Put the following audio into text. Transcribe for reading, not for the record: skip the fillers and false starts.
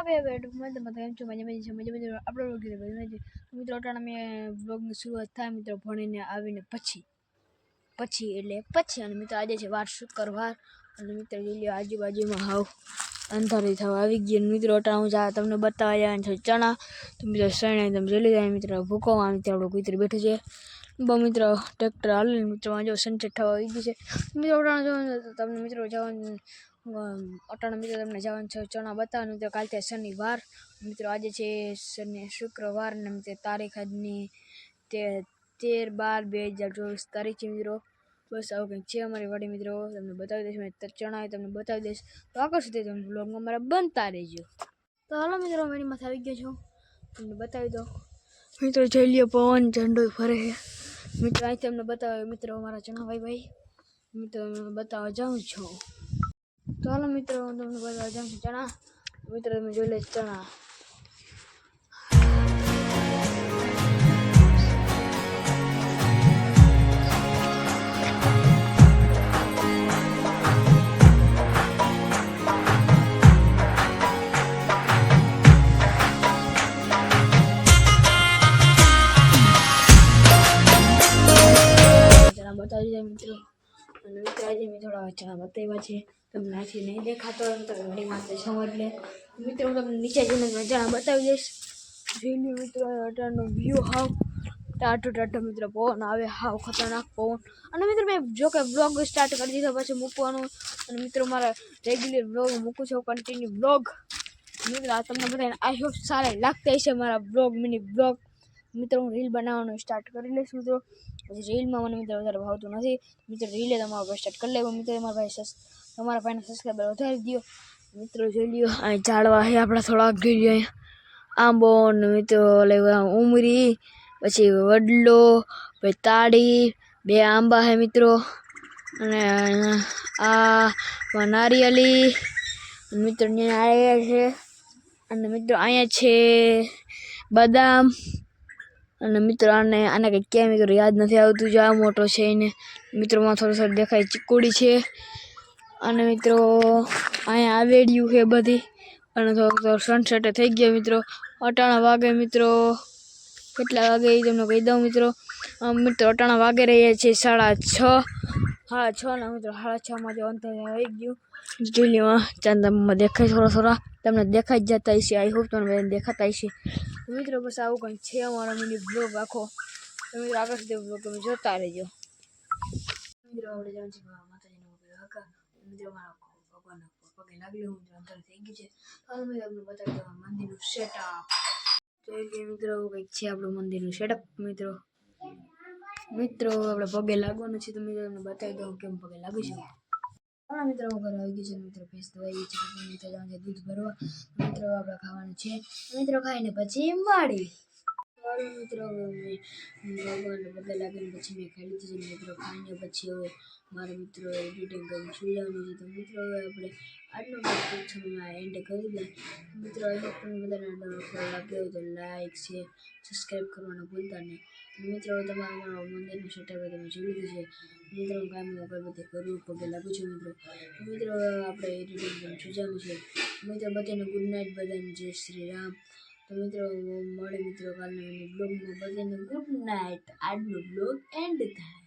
હવે મતલબ એમ છું મજા અપલોડ કરી મિત્રો અટાણે મેં બ્લોગની શરૂઆત થાય મિત્રો ભણીને આવીને પછી અને મિત્રો આજે છે વાર શુક્રવાર અને મિત્રો જોઈ આજુબાજુમાં હાવ અંધારી થવા આવી ગઈ મિત્રો અટાણે હું તમને બતાવ્યા છે ચણા તો મિત્રો શરણે તમે જોઈ લીધા મિત્રો ભૂકો મિત્રો આપણું કુતરી બેઠું છે મિત્રો ટ્રેક્ટર હાલે મિત્રો જો સનસેટ થવા આવી ગઈ છે મિત્રો અટાણે જો તમને મિત્રો જવાનું અટાણે મિત્રો તમને જવાનું છે ચણા બતાવવાનું મિત્રો કાલ છે શનિવાર મિત્રો આજે છે શુક્રવાર ને મિત્રો તારીખ આજની 13/12/2024 તારીખ છે મિત્રો બસ આવું કંઈક છે અમારી વાડી મિત્રો તમને બતાવી દઈશ મેં ચણા તમને બતાવી દઈશ તો આગળ સુધી તમે બ્લોગમાં મારા બનતા રહેજો તો હાલો મિત્રો મેળીમાં આવી ગયો છું તમને બતાવી દો મિત્રો જોઈ લ્યો પવન ઝંડો ફરે છે મિત્રો અહીં તમને બતાવે મિત્રો મારા ચણા ભાઈ મિત્રો બતાવવા જાઉં છું તો હાલો મિત્રો હું તમને બતાવવા જાઉં છું ચણા મિત્રો તમે જોઈ લે ચણા બતાવી જાય મિત્રો અને મિત્રો આજે મેં થોડા ચણા બતાવ્યા છે તમને આથી નહીં દેખાતો હોય તો ઘણી વાત સમજ લે મિત્રો હું તમને નીચે જઈને ચણા બતાવી દઈશ જોઈ લો મિત્રો અટાણનો વ્યૂ હાવ ટાટો મિત્રો પવન આવે હાવ ખતરનાક પવન અને મિત્રો મેં જો કે બ્લોગ સ્ટાર્ટ કરી દીધો પછી મૂકવાનું અને મિત્રો મારા રેગ્યુલર બ્લોગ મૂકું છું કન્ટિન્યુ બ્લોગ મિત્રો આ તમને બધાને આઈ હોપ સારા લાગતા હશે મારા બ્લોગ મિની બ્લોગ મિત્રો હું રીલ બનાવવાનું સ્ટાર્ટ કરી લઈશ મિત્રો પછી રીલમાં મને મિત્રો વધારે ભાવતું નથી મિત્રો રીલે તમારો ભાઈ સ્ટાર્ટ કરી લેવો મિત્રો તમારા ભાઈને સબસ્ક્રાઈબર વધારી દો મિત્રો જોઈ લ્યો અહીં ઝાડવા છે આપણા થોડાક જોઈ લ્યો અહીંયા આંબો ને મિત્રો ઉમરી પછી વડલો પછી તાળી 2 આંબા છે મિત્રો અને આ નારિયેલી મિત્રો અહીંયા છે અને મિત્રો અહીંયા છે બદામ અને મિત્રો આને કંઈક ક્યાં મિત્રો યાદ નથી આવતું જો આ મોટો છે એને મિત્રોમાં થોડું દેખાય ચીકુડી છે અને મિત્રો અહીંયા આવેડિયું છે બધી અને થોડોક સનસેટ થઈ ગયો મિત્રો અટાણા વાગે મિત્રો કેટલા વાગે એ તમને કહી દઉં મિત્રો અટાણા વાગે રહ્યા છે 6:30 ના મિત્રો 6:30 જો અંતર આવી ગયું જોઈ ચાંદામાં દેખાય થોડા તમને દેખાઈ જ જતા હશે આઈ હોપ તમને દેખાતા હશે મિત્રો બસ આવું કંઈક છે અમારા મિની બ્લોગ આખો તમે આગળ સુધી બ્લોગ તમે જોતા રહેજો મિત્રો આપણે જવાનું છે માતાજીનો હકા મિત્રો મારા ભગવાનના પગે લાગી હું અંતર થઈ ગયું છે હાલ મેં તમને બતાવી દઉં મંદિરનું સેટઅપ જોઈ લે મિત્રો કંઈક છે આપણું મંદિરનું સેટઅપ મિત્રો આપણે પગે લાગવાનું છે તો મિત્રો તમને બતાવી દઉં કેમ પગે લાગી છે હા મિત્રો ઘરે આવી ગયું છે મિત્રો ભેંસ દવાઈ છે મિત્રો જવાનું છે દૂધ ભરવા મિત્રો આપણે ખાવાનું છે મિત્રો ખાઈને પછી માળી મિત્રો ભગવાનને પગે લાગીને પછી મેં ખાઈ લીધું છે મિત્રો ખાઈને પછી હવે મારા મિત્રો એડિટિંગ કરીને સુઈ જવાનું છે તો મિત્રો હવે આપણે આજનો સમયમાં એન્ડ કરી દઈએ મિત્રો અહીં પણ બધાને લાગ્યો હોય તો લાઈક છે સબસ્ક્રાઈબ કરવાનું ભૂલતા નહીં મિત્રો તમારા મંદિરનું સેટઅપ તમે જોઈ લીધું છે મિત્રો કામ અગરબત્તી કરવું પગે લાગુ છું મિત્રો આપણે એડિટિંગ કરીને સુઈ જવાનું છે મિત્રો બધાને ગુડ નાઇટ બધાને જય શ્રી રામ તો મિત્રો મળે મિત્રો કાલના બ્લોગમાં બધાને ગુડ નાઇટ આજનો બ્લોગ એન્ડ થાય